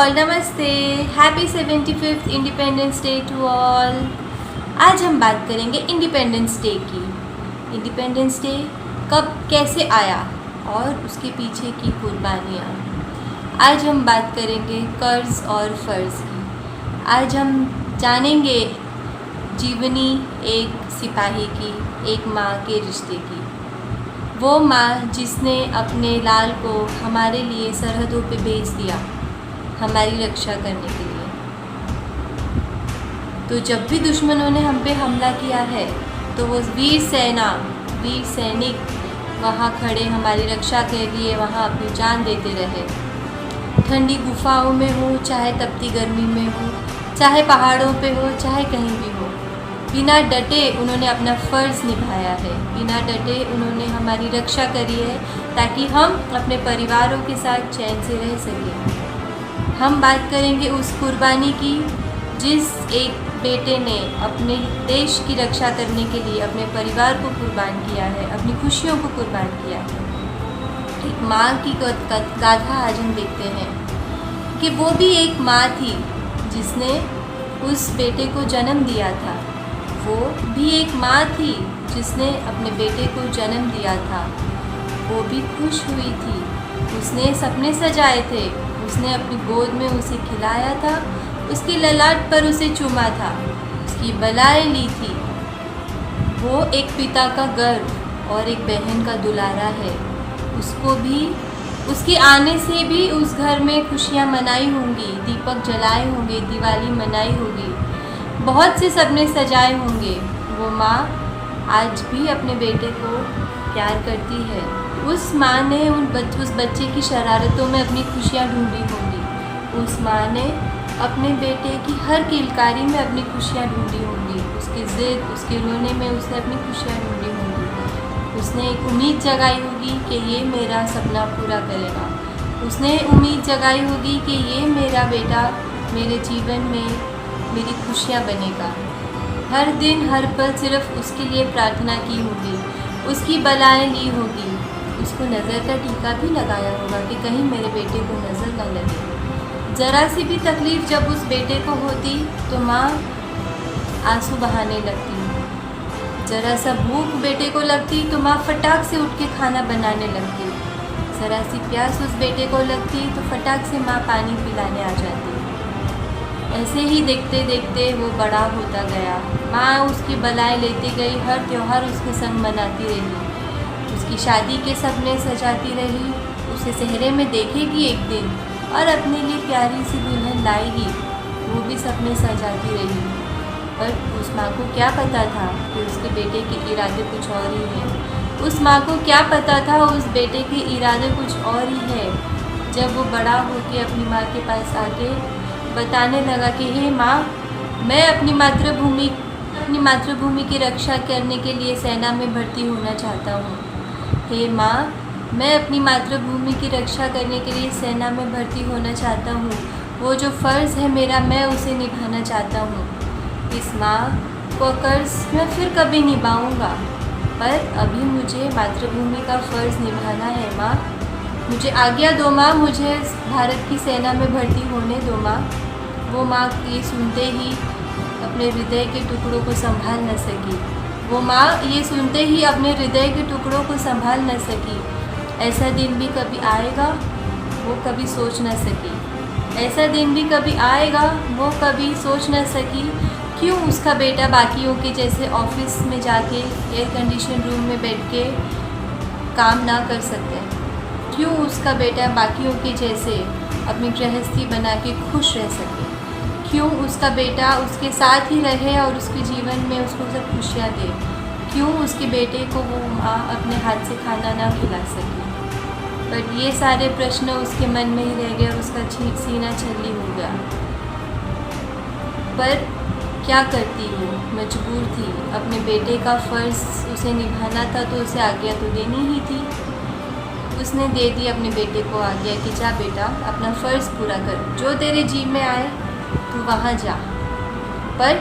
All, नमस्ते। Happy 75th independence day to all. आज हम बात करेंगे इंडिपेंडेंस डे की। इंडिपेंडेंस डे कब कैसे आया और उसके पीछे की कुर्बानियाँ। आज हम बात करेंगे कर्ज और फ़र्ज़ की। आज हम जानेंगे जीवनी एक सिपाही की, एक माँ के रिश्ते की। वो माँ जिसने अपने लाल को हमारे लिए सरहदों पे भेज दिया हमारी रक्षा करने के लिए। तो जब भी दुश्मनों ने हम पे हमला किया है तो वो वीर सैनिक वहाँ खड़े हमारी रक्षा के लिए वहाँ अपनी जान देते रहे। ठंडी गुफाओं में हो, चाहे तपती गर्मी में हो, चाहे पहाड़ों पे हो, चाहे कहीं भी हो, बिना डटे उन्होंने अपना फ़र्ज़ निभाया है। बिना डटे उन्होंने हमारी रक्षा करी है ताकि हम अपने परिवारों के साथ चैन से रह सकें। हम बात करेंगे उस कुर्बानी की जिस एक बेटे ने अपने देश की रक्षा करने के लिए अपने परिवार को कुर्बान किया है, अपनी खुशियों को कुर्बान किया है। एक माँ की गाथा आज हम देखते हैं कि वो भी एक माँ थी जिसने उस बेटे को जन्म दिया था। वो भी एक माँ थी जिसने अपने बेटे को जन्म दिया था। वो भी खुश हुई थी, उसने सपने सजाए थे, उसने अपनी गोद में उसे खिलाया था, उसके ललाट पर उसे चूमा था, उसकी बलाएं ली थी। वो एक पिता का गर्व और एक बहन का दुलारा है। उसको भी उसके आने से भी उस घर में खुशियाँ मनाई होंगी, दीपक जलाए होंगे, दिवाली मनाई होगी, बहुत से सपने सजाए होंगे। वो माँ आज भी अपने बेटे को प्यार करती है। उस माँ ने उस बच्चे की शरारतों में अपनी खुशियाँ ढूंढी होंगी। उस माँ ने अपने बेटे की हर किलकारी में अपनी खुशियाँ ढूंढी होंगी। उसकी ज़िद, उसके रोने में उसने अपनी खुशियाँ ढूंढी होंगी। उसने एक उम्मीद जगाई होगी कि ये मेरा सपना पूरा करेगा। उसने उम्मीद जगाई होगी कि ये मेरा बेटा मेरे जीवन में मेरी खुशियाँ बनेगा। हर दिन हर पल सिर्फ उसके लिए प्रार्थना की होगी, उसकी बलाएं ली होगी, उसको नज़र का टीका भी लगाया होगा कि कहीं मेरे बेटे को नज़र न लगे। ज़रा सी भी तकलीफ़ जब उस बेटे को होती तो माँ आंसू बहाने लगती। ज़रा सा भूख बेटे को लगती तो माँ फटाक से उठ के खाना बनाने लगती। ज़रा सी प्यास उस बेटे को लगती तो फटाक से माँ पानी पिलाने आ जाती। ऐसे ही देखते देखते वो बड़ा होता गया। माँ उसकी बलाएं लेती गई, हर त्यौहार उसके संग मनाती रही, उसकी शादी के सपने सजाती रही, उसे सेहरे में देखेगी एक दिन और अपने लिए प्यारी सी दुल्हन लाएगी, वो भी सपने सजाती रही। पर उस माँ को क्या पता था कि उसके बेटे के इरादे कुछ और ही हैं। उस माँ को क्या पता था उस बेटे के इरादे कुछ और ही है। जब वो बड़ा होकर अपनी माँ के पास आके बताने लगा कि हे माँ, मैं अपनी मातृभूमि की रक्षा करने के लिए सेना में भर्ती होना चाहता हूँ। हे माँ, मैं अपनी मातृभूमि की रक्षा करने के लिए सेना में भर्ती होना चाहता हूँ। वो जो फ़र्ज़ है मेरा, मैं उसे निभाना चाहता हूँ। इस माँ को कर्ज़ मैं फिर कभी निभाऊँगा, पर अभी मुझे मातृभूमि का फ़र्ज़ निभाना है। माँ, मुझे आज्ञा दो माँ, मुझे भारत की सेना में भर्ती होने दो माँ। वो माँ ये सुनते ही अपने हृदय के टुकड़ों को संभाल न सकी। वो माँ ये सुनते ही अपने हृदय के टुकड़ों को संभाल न सकी। ऐसा दिन भी कभी आएगा, वो कभी सोच न सकी। ऐसा दिन भी कभी आएगा, वो कभी सोच न सकी। क्यों उसका बेटा बाकियों के जैसे ऑफिस में जाके एयर कंडीशन रूम में बैठ के काम ना कर सकते? क्यों उसका बेटा बाकियों के जैसे अपनी गृहस्थी बना के खुश रह सके? क्यों उसका बेटा उसके साथ ही रहे और उसके जीवन में उसको सब खुशियाँ दे? क्यों उसके बेटे को वो माँ अपने हाथ से खाना ना खिला सके? बट ये सारे प्रश्न उसके मन में ही रह गए, उसका सीना छल्ली हो गया। पर क्या करती वो, मजबूर थी। अपने बेटे का फ़र्ज़ उसे निभाना था तो उसे आज्ञा तो देनी ही थी। उसने दे दी अपने बेटे को आज्ञा कि जा बेटा, अपना फ़र्ज़ पूरा कर, जो तेरे जी में आए तू वहाँ जा, पर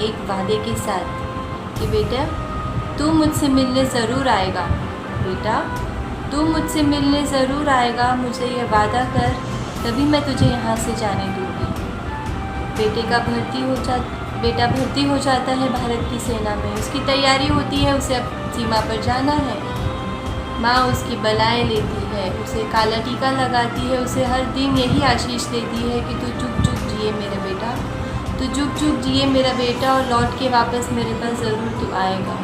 एक वादे के साथ कि बेटा तू मुझसे मिलने ज़रूर आएगा। बेटा तू मुझसे मिलने ज़रूर आएगा, मुझे ये वादा कर तभी मैं तुझे यहाँ से जाने दूँगी। बेटा भर्ती हो जाता है भारत की सेना में। उसकी तैयारी होती है, उसे अब सीमा पर जाना है। माँ उसकी बलाएं लेती है, उसे काला टीका लगाती है, उसे हर दिन यही आशीष देती है कि तू जुग जुग जिए मेरा बेटा, तू जुग जुग जिए मेरा बेटा, और लौट के वापस मेरे पास ज़रूर तू आएगा।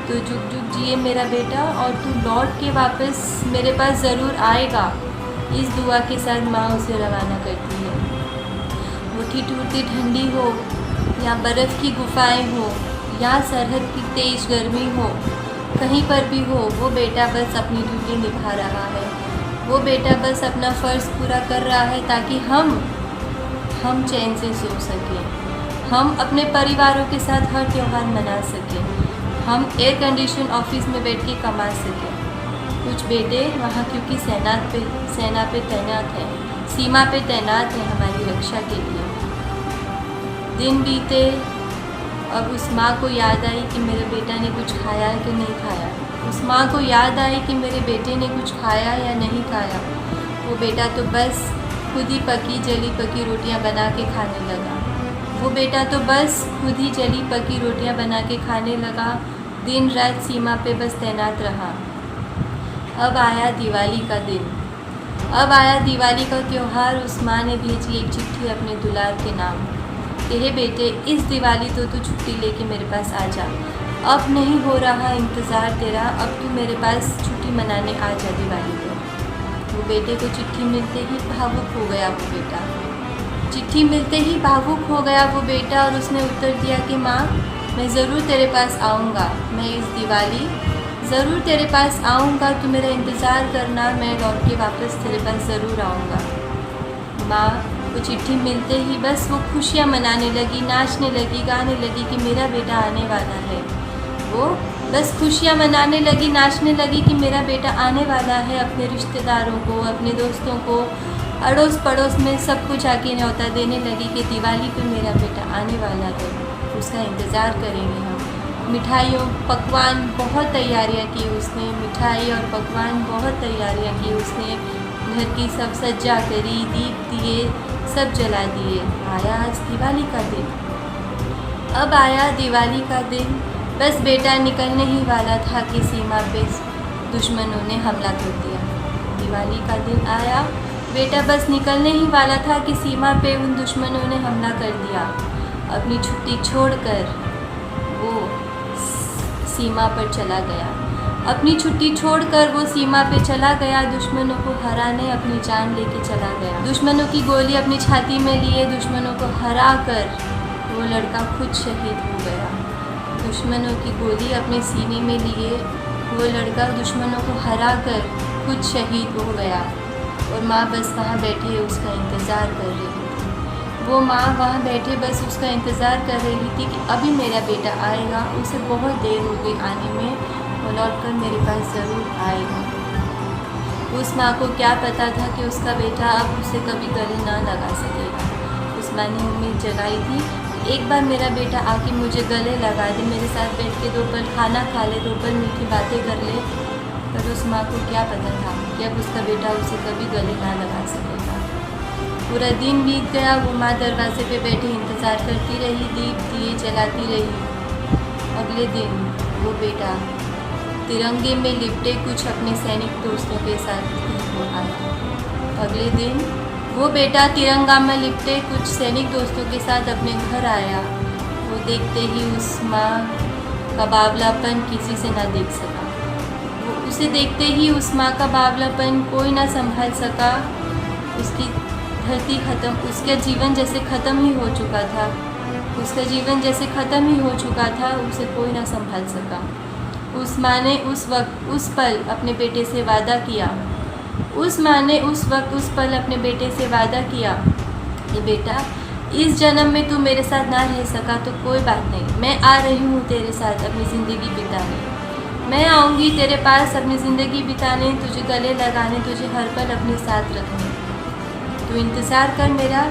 तू जुग जुग जिए मेरा बेटा, और तू लौट के वापस मेरे पास ज़रूर आएगा। इस दुआ के साथ माँ उसे रवाना करती है। वो ठिठुरती ठंडी हो या बर्फ़ की गुफाएं हो या सरहद की तेज़ गर्मी हो, कहीं पर भी हो, वो बेटा बस अपनी ड्यूटी निभा रहा है। वो बेटा बस अपना फ़र्ज़ पूरा कर रहा है ताकि हम चैन से सो सकें, हम अपने परिवारों के साथ हर त्यौहार मना सकें, हम एयर कंडीशन ऑफिस में बैठ के कमा सकें। कुछ बेटे वहाँ क्योंकि सेना पे तैनात हैं, सीमा पे तैनात हैं हमारी रक्षा के लिए। दिन बीते, अब उस माँ को याद आई कि मेरे बेटा ने कुछ खाया कि नहीं खाया। उस माँ को याद आई कि मेरे बेटे ने कुछ खाया या नहीं खाया। वो बेटा तो बस खुद ही पकी जली पकी रोटियां बना के खाने लगा। वो बेटा तो बस खुद ही जली पकी रोटियां बना के खाने लगा। दिन रात सीमा पे बस तैनात रहा। अब आया दिवाली का दिन, अब आया दिवाली का त्यौहार। उस माँ ने भेजी एक चिट्ठी अपने दुलार के नाम कि हे बेटे, इस दिवाली तो तू छुट्टी लेके मेरे पास आ जा। अब नहीं हो रहा इंतज़ार तेरा, अब तू मेरे पास छुट्टी मनाने आ जा दिवाली पर। वो बेटे को चिट्ठी मिलते ही भावुक हो गया वो बेटा, चिट्ठी मिलते ही भावुक हो गया वो बेटा, और उसने उत्तर दिया कि माँ, मैं ज़रूर तेरे पास आऊँगा, मैं इस दिवाली ज़रूर तेरे पास आऊँगा, तू मेरा इंतज़ार करना, मैं लौट के वापस तेरे पास ज़रूर आऊँगा। माँ को चिट्ठी मिलते ही बस वो खुशियाँ मनाने लगी, नाचने लगी, गाने लगी कि मेरा बेटा आने वाला है। वो बस खुशियाँ मनाने लगी, नाचने लगी कि मेरा बेटा आने वाला है। अपने रिश्तेदारों को, अपने दोस्तों को, अड़ोस पड़ोस में सबको जाके न्योता देने लगी कि दिवाली पे मेरा बेटा आने वाला है, उसका इंतज़ार करेंगे हम। मिठाइयों पकवान बहुत तैयारियाँ की उसने, मिठाई और पकवान बहुत तैयारियाँ की उसने, घर की सब सज्जा करी, दीप दिए सब जला दिए। आया आज दिवाली का दिन, अब आया दिवाली का दिन। बस बेटा निकलने ही वाला था कि सीमा पे दुश्मनों ने हमला कर दिया। दिवाली का दिन आया, बेटा बस निकलने ही वाला था कि सीमा पे उन दुश्मनों ने हमला कर दिया। अपनी छुट्टी छोड़कर वो सीमा पर चला गया, अपनी छुट्टी छोड़कर वो सीमा पे चला गया। दुश्मनों को हराने अपनी जान लेके चला गया। दुश्मनों की गोली अपनी छाती में लिए दुश्मनों को हरा कर वो लड़का खुद शहीद हो गया। दुश्मनों की गोली अपने सीने में लिए वो लड़का दुश्मनों को हरा कर खुद शहीद हो गया। और माँ बस वहाँ बैठे उसका इंतज़ार कर रही थी। वो माँ वहाँ बैठे बस उसका इंतज़ार कर रही थी कि अभी मेरा बेटा आएगा, उसे बहुत देर हो गई आने में, वो लौट कर मेरे पास ज़रूर आएगा। उस माँ को क्या पता था कि उसका बेटा अब उसे कभी गले ना लगा सकेगा। उस माँ ने उम्मीद जगाई थी, एक बार मेरा बेटा आके मुझे गले लगा दे, मेरे साथ बैठ के 2 पल खाना खा ले, 2 पल मीठी बातें कर ले। पर उस माँ को क्या पता था कि अब उसका बेटा उसे कभी गले ना लगा सकेगा। पूरा दिन बीत गया। वो माँ दरवाजे पे बैठी इंतज़ार करती रही, दीप दिए जलाती रही। अगले दिन वो बेटा तिरंगे में लिपटे कुछ अपने सैनिक दोस्तों के साथ हो आया। अगले दिन वो बेटा तिरंगा में लिपटे कुछ सैनिक दोस्तों के साथ अपने घर आया। वो देखते ही उस माँ का बावलापन किसी से ना देख सका। वो उसे देखते ही उस माँ का बावलापन कोई ना संभाल सका। उसकी धरती ख़त्म, उसका जीवन जैसे ख़त्म ही हो चुका था। उसका जीवन जैसे ख़त्म ही हो चुका था, उसे कोई ना संभाल सका। उस माँ ने उस वक्त उस पल अपने बेटे से वादा किया। उस माँ ने उस वक्त उस पल अपने बेटे से वादा किया कि बेटा, इस जन्म में तू मेरे साथ ना रह सका तो कोई बात नहीं, मैं आ रही हूँ तेरे साथ अपनी ज़िंदगी बिताने। मैं आऊँगी तेरे पास अपनी ज़िंदगी बिताने, तुझे गले लगाने, तुझे हर पल अपने साथ रखने। तू इंतज़ार कर मेरा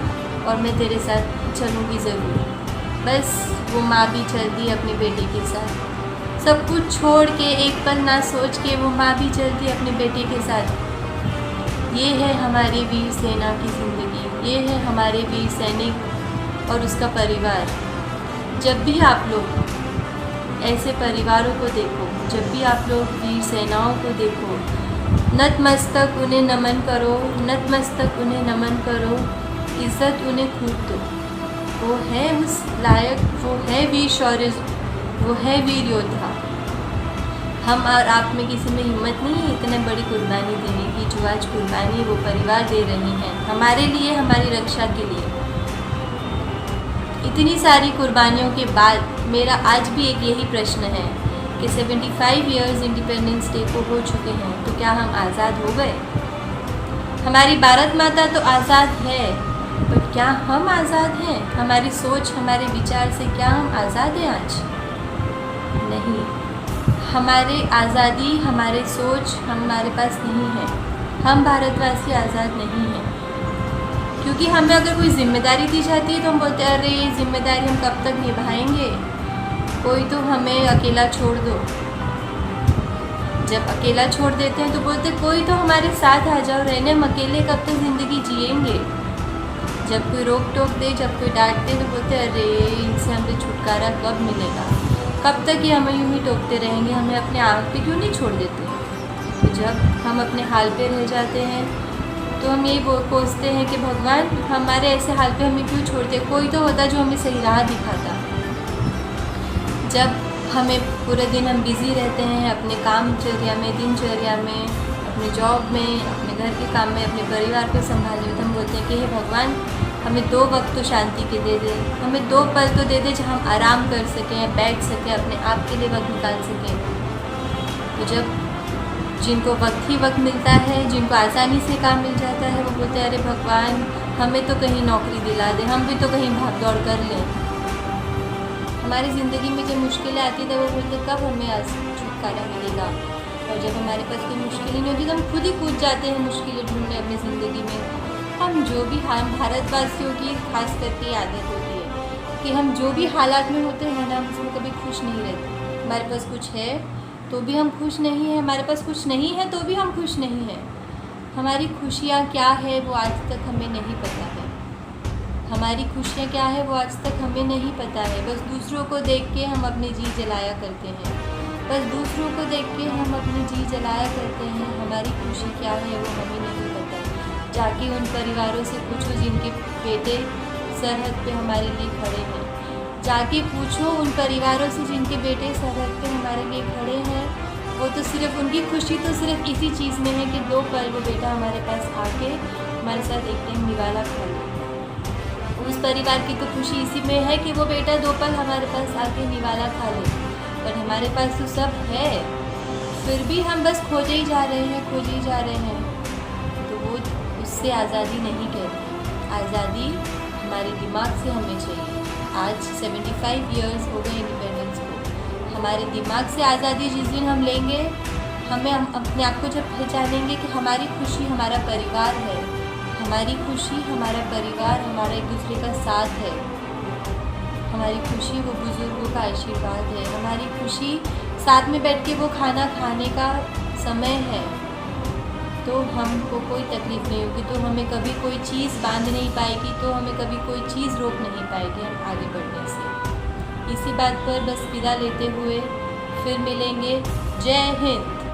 और मैं तेरे साथ चलूँगी ज़रूर। बस वो माँ भी चल दी अपने बेटे के साथ। सब कुछ छोड़ के, एक पल ना सोच के वो माँ भी चल दी अपने बेटे के साथ। ये है हमारी वीर सेना की ज़िंदगी, ये है हमारे वीर सैनिक और उसका परिवार। जब भी आप लोग ऐसे परिवारों को देखो, जब भी आप लोग वीर सेनाओं को देखो, नतमस्तक उन्हें नमन करो, नतमस्तक उन्हें नमन करो, इज़्ज़त उन्हें खूब दो। वो है उस लायक, वो है वीर शौर्य, वो है वीर योद्धा। हम और आप में किसी में हिम्मत नहीं है इतने बड़ी कुर्बानी देने की, जो आज कुर्बानी वो परिवार दे रही हैं हमारे लिए, हमारी रक्षा के लिए। इतनी सारी कुर्बानियों के बाद मेरा आज भी एक यही प्रश्न है कि 75 इयर्स इंडिपेंडेंस डे को हो चुके हैं, तो क्या हम आज़ाद हो गए? हमारी भारत माता तो आज़ाद है, पर क्या हम आज़ाद हैं? हमारी सोच, हमारे विचार से क्या हम आज़ाद हैं आज? नहीं, हमारे आज़ादी, हमारे सोच हमारे पास नहीं है। हम भारतवासी आज़ाद नहीं हैं, क्योंकि हमें अगर कोई जिम्मेदारी दी जाती है तो हम बोलते हैं अरे ये जिम्मेदारी हम कब तक निभाएंगे, कोई तो हमें अकेला छोड़ दो। जब अकेला छोड़ देते हैं तो बोलते कोई तो हमारे साथ आ जाओ रहने, हम अकेले कब तक ज़िंदगी जिएंगे। जब कोई रोक टोक दे, जब कोई डांट दे तो बोलते अरे इनसे हमें छुटकारा कब मिलेगा, कब तक ये हमें यूँ ही टोकते रहेंगे, हमें अपने आप पे क्यों नहीं छोड़ देते। तो जब हम अपने हाल पे रह जाते हैं तो हम यही कोसते हैं कि भगवान हमारे ऐसे हाल पे हमें क्यों छोड़ते, कोई तो होता जो हमें सही राह दिखाता। जब हमें पूरे दिन हम बिज़ी रहते हैं अपने कामचर्या में, दिनचर्या में, अपने जॉब में, अपने घर के काम में, अपने परिवार को संभालने में, तो हम बोलते हैं कि हे भगवान हमें 2 वक्त तो शांति के दे दे, हमें 2 पल तो दे दे जहाँ हम आराम कर सकें, बैठ सकें, अपने आप के लिए वक्त निकाल सकें। तो जब जिनको वक्त ही वक्त मिलता है, जिनको आसानी से काम मिल जाता है, वो बोलते हैं अरे भगवान हमें तो कहीं नौकरी दिला दे, हम भी तो कहीं भाग दौड़ कर लें। हमारी ज़िंदगी में जब मुश्किलें आती है वो बोलते कब हमें आज छुटकारा मिलेगा, और जब हमारे पास कोई मुश्किल नहीं होती तो हम खुद ही कूद जाते हैं मुश्किलें ढूंढने अपनी ज़िंदगी में। हम जो भी, हम भारतवासियों की खास करके आदत होती है कि हम जो भी हालात में होते हैं ना, हम उसमें कभी खुश नहीं रहते। हमारे पास कुछ है तो भी हम खुश नहीं हैं, हमारे पास कुछ नहीं है तो भी हम खुश नहीं हैं। हमारी खुशियाँ क्या है वो आज तक हमें नहीं पता है, हमारी खुशियाँ क्या है वो आज तक हमें नहीं पता है। बस दूसरों को देख के हम अपनी जी जलाया करते हैं, बस दूसरों को देख के हम अपनी जी जलाया करते हैं। हमारी खुशी क्या है वो हमें नहीं पता। जाके उन परिवारों से पूछो जिनके बेटे सरहद पे हमारे लिए खड़े हैं, जाके पूछो उन परिवारों से जिनके बेटे सरहद पे हमारे लिए खड़े हैं। वो तो सिर्फ, उनकी खुशी तो सिर्फ इसी चीज़ में है कि 2 पल वो बेटा हमारे पास आके हमारे साथ एक टाइम निवाला खा ले। उस परिवार की तो खुशी इसी में है कि वो बेटा 2 पल हमारे पास आके निवाला खा ले, पर हमारे पास तो सब है, फिर भी हम बस खोजे ही जा रहे हैं, खोजे ही जा रहे हैं। तो वो उससे आज़ादी नहीं कहती, आज़ादी हमारे दिमाग से हमें चाहिए। आज 75 इयर्स हो गए इंडिपेंडेंस को, हमारे दिमाग से आज़ादी जिस दिन हम लेंगे, हम अपने आप को जब पहचानेंगे कि हमारी खुशी हमारा परिवार है, हमारी खुशी हमारा परिवार, हमारा एक दूसरे का साथ है, हमारी खुशी वो बुज़ुर्गों का आशीर्वाद है, हमारी खुशी साथ में बैठ के वो खाना खाने का समय है, तो हमको कोई तकलीफ़ नहीं होगी, तो हमें कभी कोई चीज़ बांध नहीं पाएगी, तो हमें कभी कोई चीज़ रोक नहीं पाएगी हम आगे बढ़ने से। इसी बात पर बस विदा लेते हुए फिर मिलेंगे। जय हिंद।